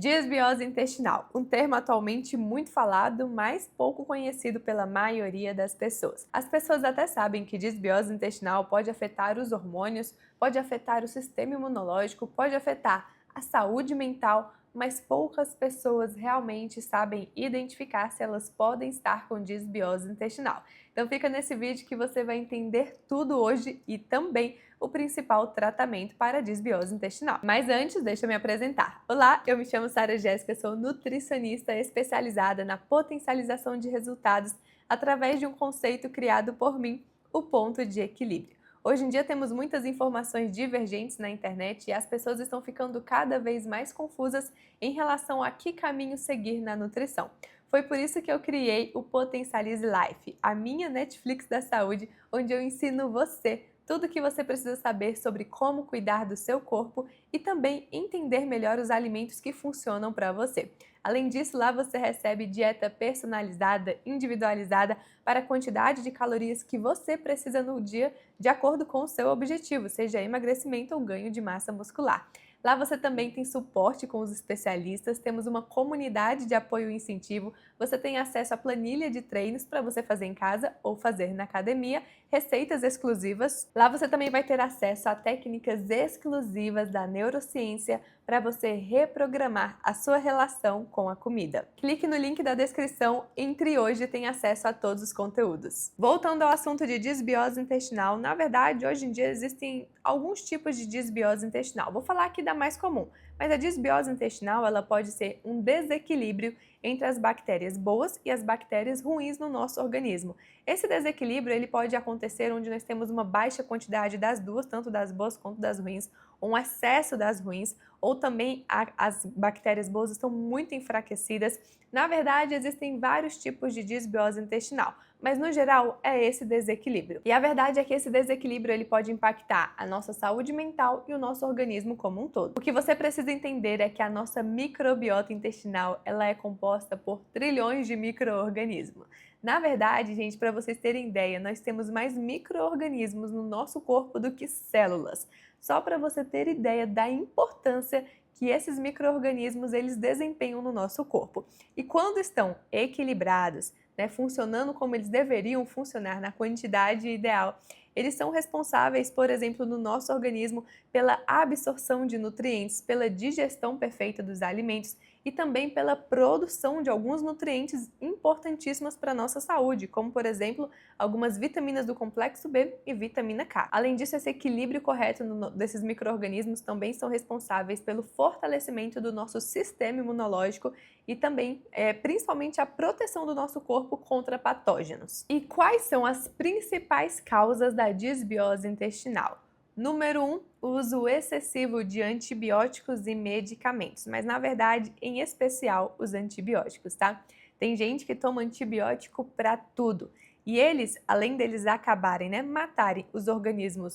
Disbiose intestinal, um termo atualmente muito falado, mas pouco conhecido pela maioria das pessoas. As pessoas até sabem que disbiose intestinal pode afetar os hormônios, pode afetar o sistema imunológico, pode afetar a saúde mental, mas poucas pessoas realmente sabem identificar se elas podem estar com disbiose intestinal. Então fica nesse vídeo que você vai entender tudo hoje e também o principal tratamento para a disbiose intestinal. Mas antes, deixa eu me apresentar. Olá, eu me chamo Sara Jéssica, sou nutricionista especializada na potencialização de resultados através de um conceito criado por mim, o ponto de equilíbrio. Hoje em dia temos muitas informações divergentes na internet e as pessoas estão ficando cada vez mais confusas em relação a que caminho seguir na nutrição. Foi por isso que eu criei o Potencialize Life, a minha Netflix da saúde, onde eu ensino você tudo o que você precisa saber sobre como cuidar do seu corpo e também entender melhor os alimentos que funcionam para você. Além disso, lá você recebe dieta personalizada, individualizada para a quantidade de calorias que você precisa no dia, de acordo com o seu objetivo, seja emagrecimento ou ganho de massa muscular. Lá você também tem suporte com os especialistas, temos uma comunidade de apoio e incentivo, você tem acesso à planilha de treinos para você fazer em casa ou fazer na academia, receitas exclusivas. Lá você também vai ter acesso a técnicas exclusivas da neurociência para você reprogramar a sua relação com a comida. Clique no link da descrição, entre hoje e tem acesso a todos os conteúdos. Voltando ao assunto de disbiose intestinal, na verdade, hoje em dia existem alguns tipos de disbiose intestinal. Vou falar aqui da mais comum, mas a disbiose intestinal ela pode ser um desequilíbrio entre as bactérias boas e as bactérias ruins no nosso organismo. Esse desequilíbrio ele pode acontecer onde nós temos uma baixa quantidade das duas, tanto das boas quanto das ruins, um excesso das ruins, ou também as bactérias boas estão muito enfraquecidas. Na verdade, existem vários tipos de disbiose intestinal, mas no geral é esse desequilíbrio. E a verdade é que esse desequilíbrio ele pode impactar a nossa saúde mental e o nosso organismo como um todo. O que você precisa entender é que a nossa microbiota intestinal ela é composta por trilhões de micro-organismos. Na verdade, gente, para vocês terem ideia, nós temos mais micro-organismos no nosso corpo do que células. Só para você ter ideia da importância que esses micro-organismos eles desempenham no nosso corpo. E quando estão equilibrados, funcionando como eles deveriam funcionar na quantidade ideal, eles são responsáveis, por exemplo, no nosso organismo pela absorção de nutrientes, pela digestão perfeita dos alimentos e também pela produção de alguns nutrientes importantíssimos para a nossa saúde, como, por exemplo, algumas vitaminas do complexo B e vitamina K. Além disso, esse equilíbrio correto desses micro-organismos também são responsáveis pelo fortalecimento do nosso sistema imunológico e também, principalmente, a proteção do nosso corpo contra patógenos. E quais são as principais causas da disbiose intestinal? Número 1, uso excessivo de antibióticos e medicamentos, mas na verdade, em especial, os antibióticos, tá? Tem gente que toma antibiótico para tudo. E eles, além deles acabarem, matarem os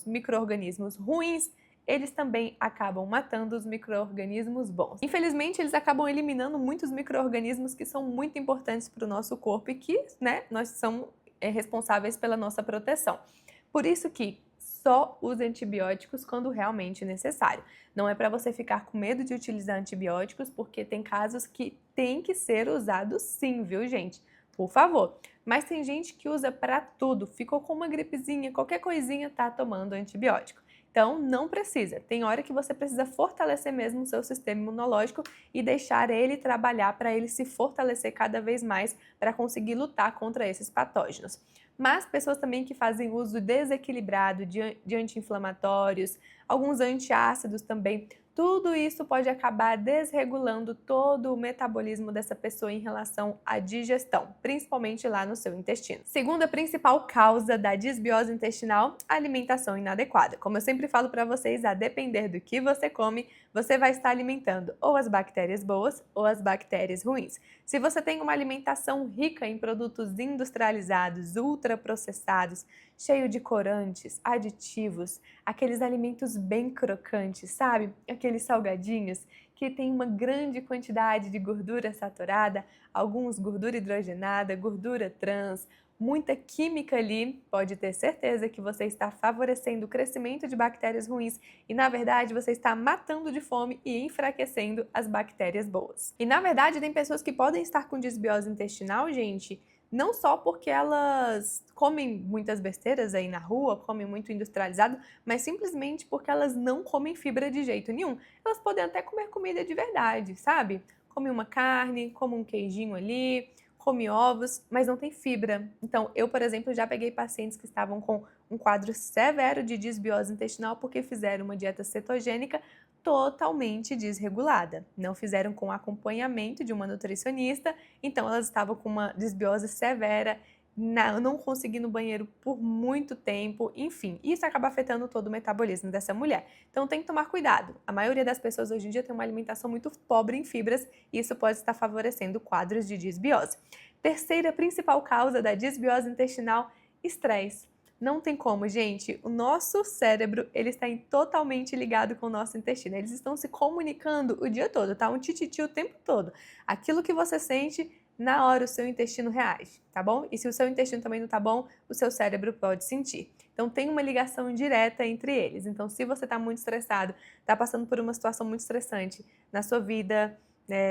micro-organismos ruins, eles também acabam matando os micro-organismos bons. Infelizmente, eles acabam eliminando muitos micro-organismos que são muito importantes para o nosso corpo e que, nós são responsáveis pela nossa proteção. Por isso que só use antibióticos quando realmente necessário. Não é para você ficar com medo de utilizar antibióticos, porque tem casos que tem que ser usados sim, viu, gente? Por favor. Mas tem gente que usa para tudo, ficou com uma gripezinha, qualquer coisinha tá tomando antibiótico. Então, não precisa. Tem hora que você precisa fortalecer mesmo o seu sistema imunológico e deixar ele trabalhar para ele se fortalecer cada vez mais para conseguir lutar contra esses patógenos. Mas pessoas também que fazem uso desequilibrado de anti-inflamatórios, alguns antiácidos também, tudo isso pode acabar desregulando todo o metabolismo dessa pessoa em relação à digestão, principalmente lá no seu intestino. Segunda principal causa da disbiose intestinal, a alimentação inadequada. Como eu sempre falo para vocês, a depender do que você come, você vai estar alimentando ou as bactérias boas ou as bactérias ruins. Se você tem uma alimentação rica em produtos industrializados, ultraprocessados, cheio de corantes, aditivos, aqueles alimentos bem crocantes, sabe? Aqueles salgadinhos que tem uma grande quantidade de gordura saturada, alguns gordura hidrogenada, gordura trans, muita química ali, pode ter certeza que você está favorecendo o crescimento de bactérias ruins e, na verdade, você está matando de fome e enfraquecendo as bactérias boas. E, na verdade, tem pessoas que podem estar com desbiose intestinal, gente, não só porque elas comem muitas besteiras aí na rua, comem muito industrializado, mas simplesmente porque elas não comem fibra de jeito nenhum. Elas podem até comer comida de verdade, sabe? Come uma carne, come um queijinho ali, come ovos, mas não tem fibra. Então, eu, por exemplo, já peguei pacientes que estavam com um quadro severo de desbiose intestinal porque fizeram uma dieta cetogênica totalmente desregulada. Não fizeram com acompanhamento de uma nutricionista, então elas estavam com uma desbiose severa, não conseguindo no banheiro por muito tempo, enfim, isso acaba afetando todo o metabolismo dessa mulher. Então tem que tomar cuidado. A maioria das pessoas hoje em dia tem uma alimentação muito pobre em fibras e isso pode estar favorecendo quadros de desbiose. Terceira principal causa da desbiose intestinal, estresse. Não tem como, gente. O nosso cérebro, ele está totalmente ligado com o nosso intestino. Eles estão se comunicando o dia todo, tá? Um tititi o tempo todo. Aquilo que você sente, na hora o seu intestino reage, tá bom? E se o seu intestino também não tá bom, o seu cérebro pode sentir. Então tem uma ligação direta entre eles. Então se você tá muito estressado, tá passando por uma situação muito estressante na sua vida,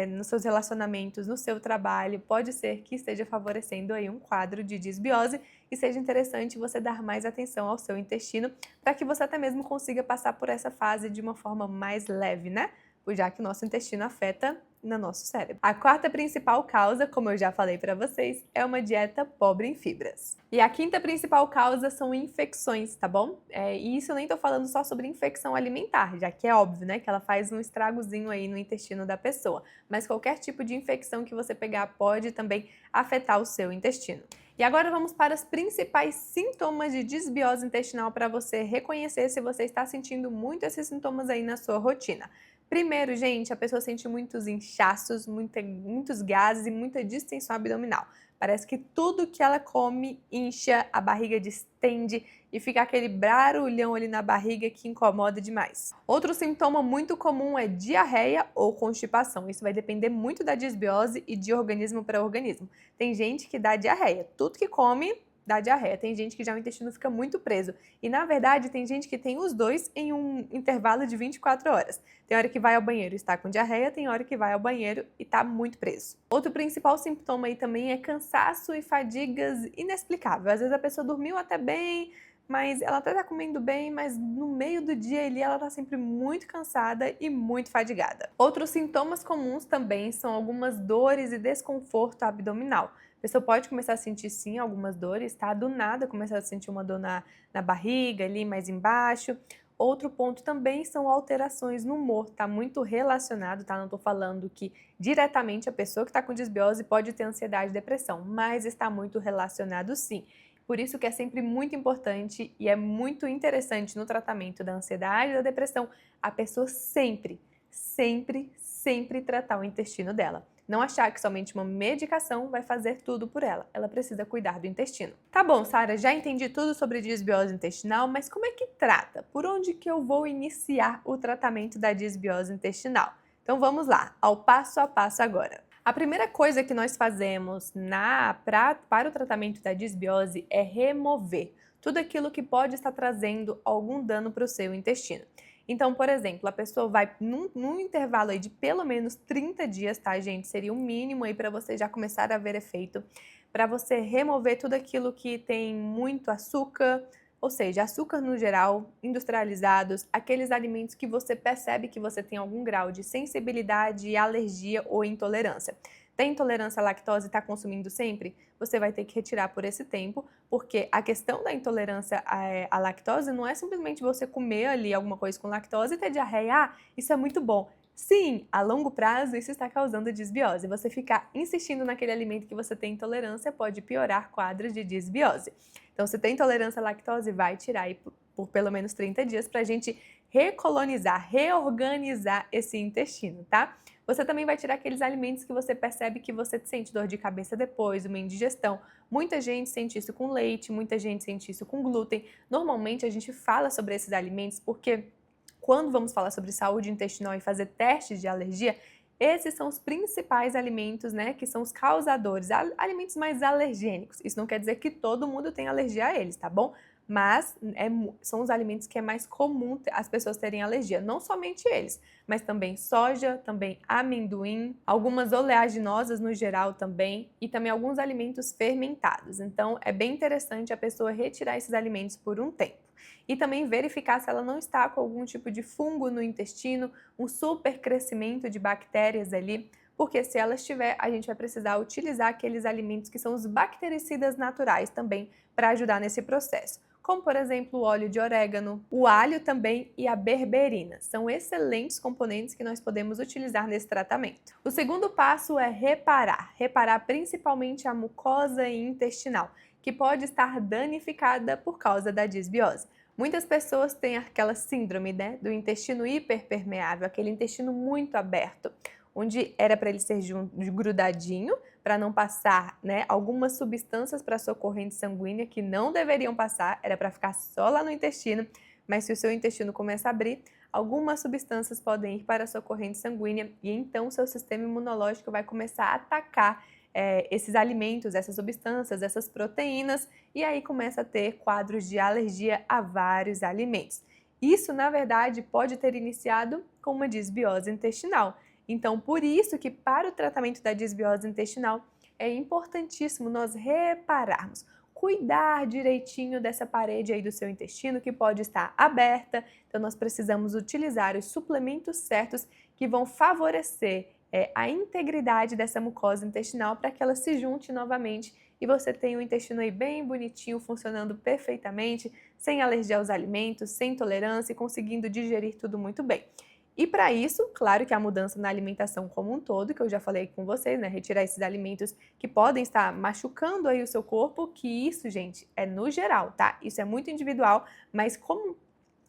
nos seus relacionamentos, no seu trabalho, pode ser que esteja favorecendo aí um quadro de desbiose e seja interessante você dar mais atenção ao seu intestino para que você até mesmo consiga passar por essa fase de uma forma mais leve, né? Já que o nosso intestino afeta no nosso cérebro. A quarta principal causa, como eu já falei para vocês, é uma dieta pobre em fibras. E a quinta principal causa são infecções, tá bom? E isso eu nem tô falando só sobre infecção alimentar, já que é óbvio, né, que ela faz um estragozinho aí no intestino da pessoa. Mas qualquer tipo de infecção que você pegar pode também afetar o seu intestino. E agora vamos para os principais sintomas de desbiose intestinal para você reconhecer se você está sentindo muito esses sintomas aí na sua rotina. Primeiro, gente, a pessoa sente muitos inchaços, muitos gases e muita distensão abdominal. Parece que tudo que ela come incha, a barriga distende e fica aquele barulhão ali na barriga que incomoda demais. Outro sintoma muito comum é diarreia ou constipação. Isso vai depender muito da desbiose e de organismo para organismo. Tem gente que dá diarreia, tudo que come dá diarreia. Tem gente que já o intestino fica muito preso. E, na verdade, tem gente que tem os dois em um intervalo de 24 horas. Tem hora que vai ao banheiro e está com diarreia, tem hora que vai ao banheiro e está muito preso. Outro principal sintoma aí também é cansaço e fadigas inexplicável. Às vezes a pessoa dormiu até bem, mas ela até tá comendo bem, mas no meio do dia ali ela tá sempre muito cansada e muito fadigada. Outros sintomas comuns também são algumas dores e desconforto abdominal. A pessoa pode começar a sentir sim algumas dores, tá? Do nada começar a sentir uma dor na barriga ali mais embaixo. Outro ponto também são alterações no humor, tá muito relacionado, tá? Não tô falando que diretamente a pessoa que está com desbiose pode ter ansiedade e depressão, mas está muito relacionado sim. Por isso que é sempre muito importante e é muito interessante no tratamento da ansiedade e da depressão a pessoa sempre tratar o intestino dela. Não achar que somente uma medicação vai fazer tudo por ela. Ela precisa cuidar do intestino. Tá bom, Sara, já entendi tudo sobre desbiose intestinal, mas como é que trata? Por onde que eu vou iniciar o tratamento da desbiose intestinal? Então vamos lá, ao passo a passo agora. A primeira coisa que nós fazemos para o tratamento da desbiose é remover tudo aquilo que pode estar trazendo algum dano para o seu intestino. Então, por exemplo, a pessoa vai num intervalo aí de pelo menos 30 dias, tá, gente? Seria o mínimo aí para você já começar a ver efeito, para você remover tudo aquilo que tem muito açúcar, ou seja, açúcar no geral, industrializados, aqueles alimentos que você percebe que você tem algum grau de sensibilidade, alergia ou intolerância. Tem intolerância à lactose e está consumindo sempre? Você vai ter que retirar por esse tempo, porque a questão da intolerância à lactose não é simplesmente você comer ali alguma coisa com lactose e ter diarreia. Ah, isso é muito bom. Sim, a longo prazo isso está causando desbiose. Você ficar insistindo naquele alimento que você tem intolerância pode piorar quadros de desbiose. Então, se tem intolerância à lactose, vai tirar aí por pelo menos 30 dias para a gente recolonizar, reorganizar esse intestino, tá? Você também vai tirar aqueles alimentos que você percebe que você sente dor de cabeça depois, uma indigestão. Muita gente sente isso com leite, muita gente sente isso com glúten. Normalmente a gente fala sobre esses alimentos porque quando vamos falar sobre saúde intestinal e fazer testes de alergia, Esses são os principais alimentos, né, que são os causadores, alimentos mais alergênicos. Isso não quer dizer que todo mundo tem alergia a eles, tá bom? Mas são os alimentos que é mais comum as pessoas terem alergia. Não somente eles, mas também soja, também amendoim, algumas oleaginosas no geral também, e também alguns alimentos fermentados. Então, é bem interessante a pessoa retirar esses alimentos por um tempo. E também verificar se ela não está com algum tipo de fungo no intestino, um super crescimento de bactérias ali, porque se ela estiver, a gente vai precisar utilizar aqueles alimentos que são os bactericidas naturais também para ajudar nesse processo, como por exemplo o óleo de orégano, o alho também e a berberina. São excelentes componentes que nós podemos utilizar nesse tratamento. O segundo passo é reparar principalmente a mucosa intestinal, que pode estar danificada por causa da disbiose. Muitas pessoas têm aquela síndrome, né, do intestino hiperpermeável, aquele intestino muito aberto, onde era para ele ser grudadinho, para não passar, né, algumas substâncias para a sua corrente sanguínea que não deveriam passar, era para ficar só lá no intestino, mas se o seu intestino começa a abrir, algumas substâncias podem ir para a sua corrente sanguínea e então o seu sistema imunológico vai começar a atacar esses alimentos, essas substâncias, essas proteínas, e aí começa a ter quadros de alergia a vários alimentos. Isso, na verdade, pode ter iniciado com uma disbiose intestinal. Então, por isso que para o tratamento da disbiose intestinal é importantíssimo nós repararmos, cuidar direitinho dessa parede aí do seu intestino que pode estar aberta. Então, nós precisamos utilizar os suplementos certos que vão favorecer a integridade dessa mucosa intestinal para que ela se junte novamente e você tenha o intestino aí bem bonitinho, funcionando perfeitamente, sem alergia aos alimentos, sem intolerância e conseguindo digerir tudo muito bem. E para isso, claro que a mudança na alimentação como um todo, que eu já falei com vocês, né, retirar esses alimentos que podem estar machucando aí o seu corpo, que isso, gente, é no geral, tá? Isso é muito individual, mas como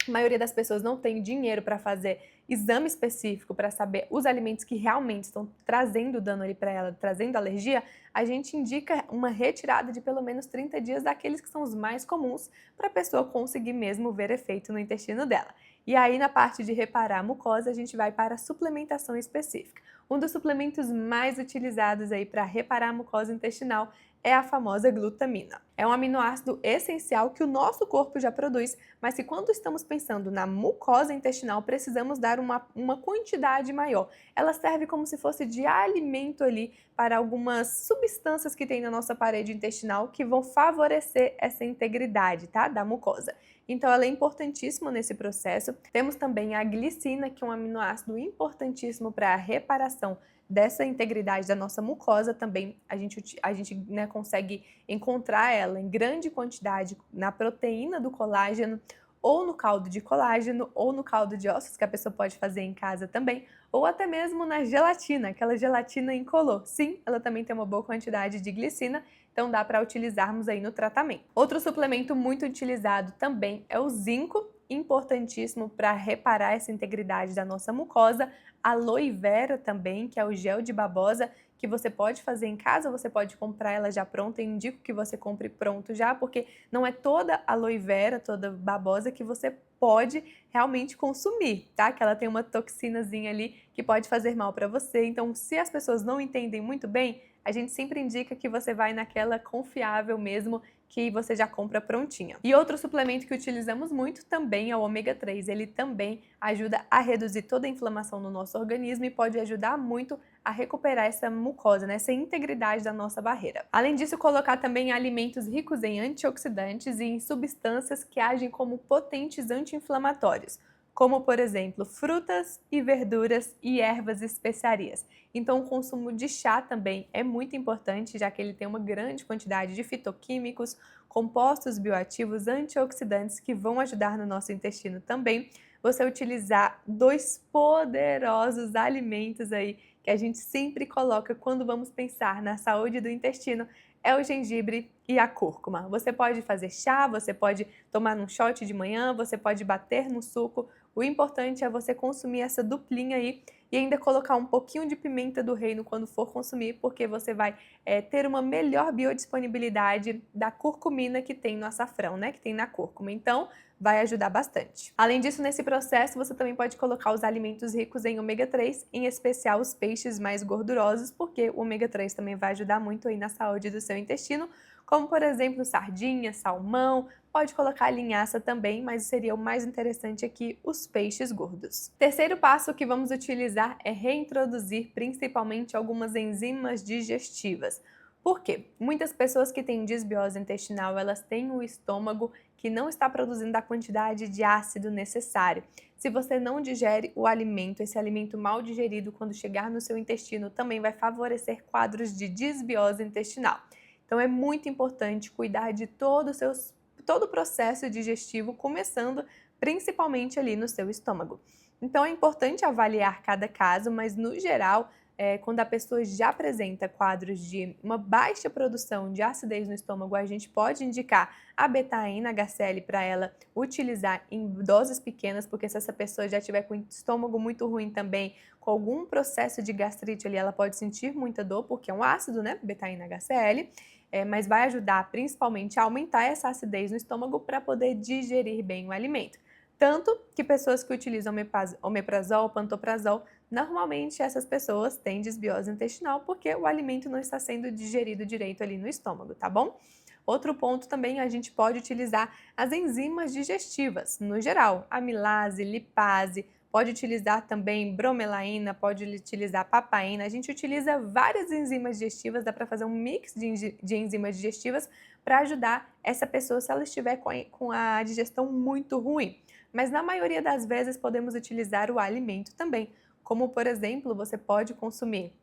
a maioria das pessoas não tem dinheiro para fazer exame específico para saber os alimentos que realmente estão trazendo dano ali para ela, trazendo alergia, a gente indica uma retirada de pelo menos 30 dias daqueles que são os mais comuns para a pessoa conseguir mesmo ver efeito no intestino dela. E aí, na parte de reparar a mucosa, a gente vai para a suplementação específica. Um dos suplementos mais utilizados aí para reparar a mucosa intestinal é a famosa glutamina. É um aminoácido essencial que o nosso corpo já produz, mas que quando estamos pensando na mucosa intestinal, precisamos dar uma quantidade maior. Ela serve como se fosse de alimento ali para algumas substâncias que tem na nossa parede intestinal que vão favorecer essa integridade, tá, da mucosa. Então, ela é importantíssima nesse processo. Temos também a glicina, que é um aminoácido importantíssimo para a reparação dessa integridade da nossa mucosa. Também a gente né, consegue encontrar ela em grande quantidade na proteína do colágeno, ou no caldo de colágeno, ou no caldo de ossos, que a pessoa pode fazer em casa também, ou até mesmo na gelatina, aquela gelatina incolor. Sim, ela também tem uma boa quantidade de glicina, então dá para utilizarmos aí no tratamento. Outro suplemento muito utilizado também é o zinco, importantíssimo para reparar essa integridade da nossa mucosa. Aloe vera também, que é o gel de babosa, que você pode fazer em casa, você pode comprar ela já pronta. Eu indico que você compre pronto já, porque não é toda aloe vera, toda babosa que você pode realmente consumir, tá? Que ela tem uma toxinazinha ali que pode fazer mal para você. Então, se as pessoas não entendem muito bem, a gente sempre indica que você vai naquela confiável mesmo, que você já compra prontinha. E outro suplemento que utilizamos muito também é o ômega 3. Ele também ajuda a reduzir toda a inflamação no nosso organismo e pode ajudar muito a recuperar essa mucosa, né, essa integridade da nossa barreira. Além disso, colocar também alimentos ricos em antioxidantes e em substâncias que agem como potentes anti-inflamatórios, como, por exemplo, frutas e verduras e ervas e especiarias. Então, o consumo de chá também é muito importante, já que ele tem uma grande quantidade de fitoquímicos, compostos bioativos, antioxidantes que vão ajudar no nosso intestino também. Você utilizar dois poderosos alimentos aí que a gente sempre coloca quando vamos pensar na saúde do intestino é o gengibre e a cúrcuma. Você pode fazer chá, você pode tomar num shot de manhã, você pode bater no suco. O importante é você consumir essa duplinha aí e ainda colocar um pouquinho de pimenta do reino quando for consumir, porque você vai ter uma melhor biodisponibilidade da curcumina que tem no açafrão, né? Que tem na cúrcuma. Então, vai ajudar bastante. Além disso, nesse processo, você também pode colocar os alimentos ricos em ômega 3, em especial os peixes mais gordurosos, porque o ômega 3 também vai ajudar muito aí na saúde do seu intestino, como por exemplo sardinha, salmão, pode colocar linhaça também, mas seria o mais interessante aqui os peixes gordos. Terceiro passo que vamos utilizar é reintroduzir principalmente algumas enzimas digestivas. Por quê? Muitas pessoas que têm disbiose intestinal, elas têm o estômago que não está produzindo a quantidade de ácido necessário. Se você não digere o alimento, esse alimento mal digerido, quando chegar no seu intestino, também vai favorecer quadros de disbiose intestinal. Então é muito importante cuidar de todo o processo digestivo, começando principalmente ali no seu estômago. Então é importante avaliar cada caso, mas no geral, quando a pessoa já apresenta quadros de uma baixa produção de acidez no estômago, a gente pode indicar a betaína HCl para ela utilizar em doses pequenas, porque se essa pessoa já tiver com o estômago muito ruim também, com algum processo de gastrite ali, ela pode sentir muita dor, porque é um ácido, né? Betaína HCl. Mas vai ajudar principalmente a aumentar essa acidez no estômago para poder digerir bem o alimento. Tanto que pessoas que utilizam omeprazol, pantoprazol, normalmente essas pessoas têm desbiose intestinal porque o alimento não está sendo digerido direito ali no estômago, tá bom? Outro ponto também, a gente pode utilizar as enzimas digestivas, no geral, amilase, lipase, pode utilizar também bromelaína, pode utilizar papaína. A gente utiliza várias enzimas digestivas, dá para fazer um mix de enzimas digestivas para ajudar essa pessoa se ela estiver com a digestão muito ruim. Mas na maioria das vezes podemos utilizar o alimento também, como por exemplo, você pode consumir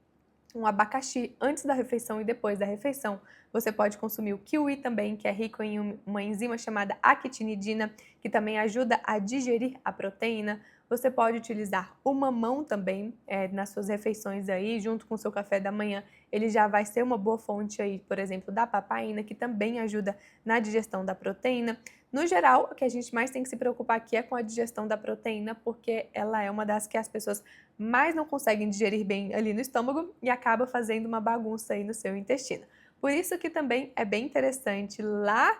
um abacaxi antes da refeição e depois da refeição. Você pode consumir o kiwi também, que é rico em uma enzima chamada actinidina, que também ajuda a digerir a proteína. Você pode utilizar o mamão também nas suas refeições aí, junto com o seu café da manhã. Ele já vai ser uma boa fonte aí, por exemplo, da papaína, que também ajuda na digestão da proteína. No geral, o que a gente mais tem que se preocupar aqui é com a digestão da proteína, porque ela é uma das que as pessoas mais não conseguem digerir bem ali no estômago e acaba fazendo uma bagunça aí no seu intestino. Por isso que também é bem interessante lá,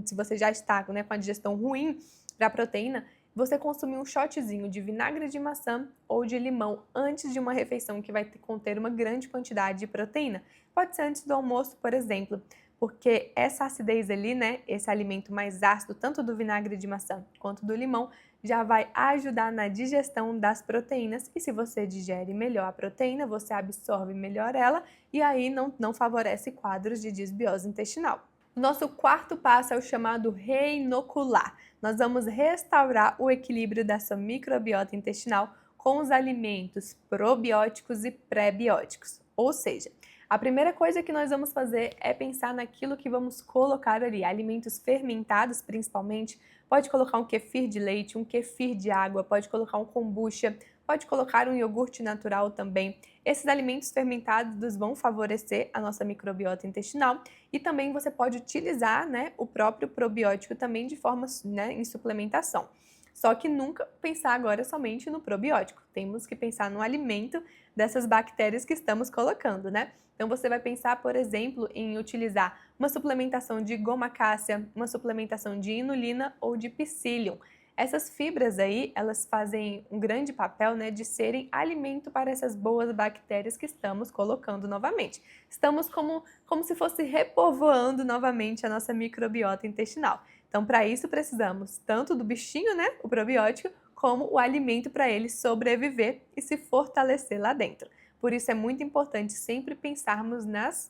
se você já está, né, com a digestão ruim para a proteína, você consumir um shotzinho de vinagre de maçã ou de limão antes de uma refeição que vai conter uma grande quantidade de proteína. Pode ser antes do almoço, por exemplo, porque essa acidez ali, né, esse alimento mais ácido, tanto do vinagre de maçã quanto do limão, já vai ajudar na digestão das proteínas, e se você digere melhor a proteína, você absorve melhor ela e aí não favorece quadros de disbiose intestinal. O nosso quarto passo é o chamado reinocular. Nós vamos restaurar o equilíbrio da sua microbiota intestinal com os alimentos probióticos e pré-bióticos. Ou seja, a primeira coisa que nós vamos fazer é pensar naquilo que vamos colocar ali, alimentos fermentados principalmente. Pode colocar um kefir de leite, um kefir de água, pode colocar um kombucha, pode colocar um iogurte natural também. Esses alimentos fermentados vão favorecer a nossa microbiota intestinal e também você pode utilizar, né, o próprio probiótico também de forma, né, em suplementação. Só que nunca pensar agora somente no probiótico. Temos que pensar no alimento dessas bactérias que estamos colocando, né? Então você vai pensar, por exemplo, em utilizar uma suplementação de goma-cássia, uma suplementação de inulina ou de psyllium. Essas fibras aí, elas fazem um grande papel, né, de serem alimento para essas boas bactérias que estamos colocando novamente. Estamos como se fosse repovoando novamente a nossa microbiota intestinal. Então, para isso, precisamos tanto do bichinho, né, o probiótico, como o alimento para ele sobreviver e se fortalecer lá dentro. Por isso é muito importante sempre pensarmos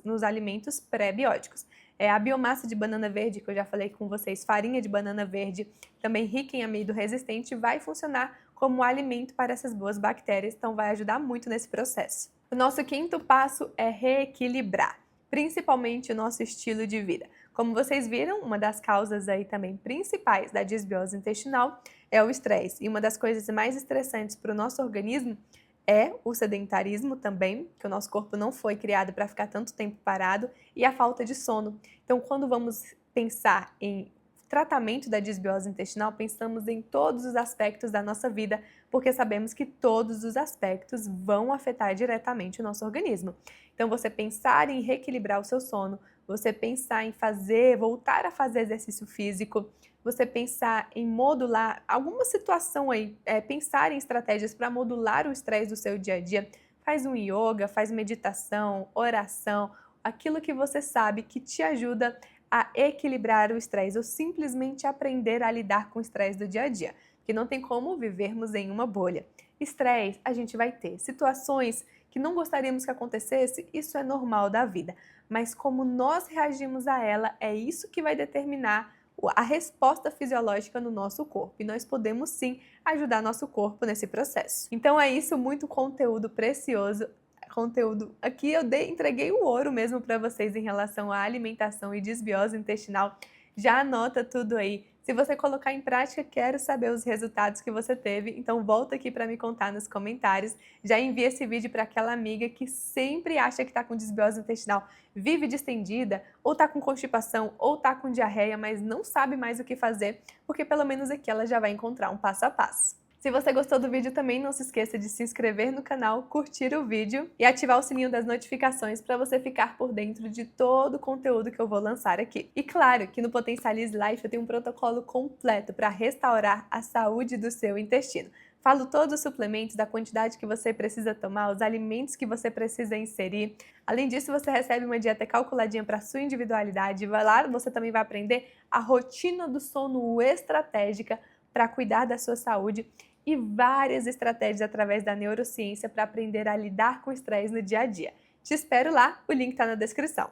nos alimentos pré-bióticos. A biomassa de banana verde, que eu já falei com vocês, farinha de banana verde, também rica em amido resistente, vai funcionar como alimento para essas boas bactérias, então vai ajudar muito nesse processo. O nosso quinto passo é reequilibrar, principalmente o nosso estilo de vida. Como vocês viram, uma das causas aí também principais da disbiose intestinal é o estresse. E uma das coisas mais estressantes para o nosso organismo é o sedentarismo também, que o nosso corpo não foi criado para ficar tanto tempo parado, e a falta de sono. Então, quando vamos pensar em tratamento da desbiose intestinal, pensamos em todos os aspectos da nossa vida, porque sabemos que todos os aspectos vão afetar diretamente o nosso organismo. Então, você pensar em reequilibrar o seu sono, você pensar em voltar a fazer exercício físico, você pensar em modular alguma situação aí, pensar em estratégias para modular o estresse do seu dia a dia, faz um yoga, faz meditação, oração, aquilo que você sabe que te ajuda a equilibrar o estresse ou simplesmente aprender a lidar com o estresse do dia a dia, que não tem como vivermos em uma bolha. Estresse a gente vai ter, situações que não gostaríamos que acontecesse, isso é normal da vida, mas como nós reagimos a ela, é isso que vai determinar a resposta fisiológica no nosso corpo, e nós podemos sim ajudar nosso corpo nesse processo. Então é isso, muito conteúdo precioso. Conteúdo aqui eu entreguei o ouro mesmo para vocês em relação à alimentação e desbiose intestinal. Já anota tudo aí. Se você colocar em prática, quero saber os resultados que você teve, então volta aqui para me contar nos comentários. Já envia esse vídeo para aquela amiga que sempre acha que está com desbiose intestinal, vive distendida, ou está com constipação, ou está com diarreia, mas não sabe mais o que fazer, porque pelo menos aqui ela já vai encontrar um passo a passo. Se você gostou do vídeo também, não se esqueça de se inscrever no canal, curtir o vídeo e ativar o sininho das notificações para você ficar por dentro de todo o conteúdo que eu vou lançar aqui. E claro que no Potencialize Life eu tenho um protocolo completo para restaurar a saúde do seu intestino. Falo todos os suplementos, da quantidade que você precisa tomar, os alimentos que você precisa inserir. Além disso, você recebe uma dieta calculadinha para a sua individualidade. Vai lá, você também vai aprender a rotina do sono estratégica para cuidar da sua saúde e várias estratégias através da neurociência para aprender a lidar com o estresse no dia a dia. Te espero lá, o link está na descrição.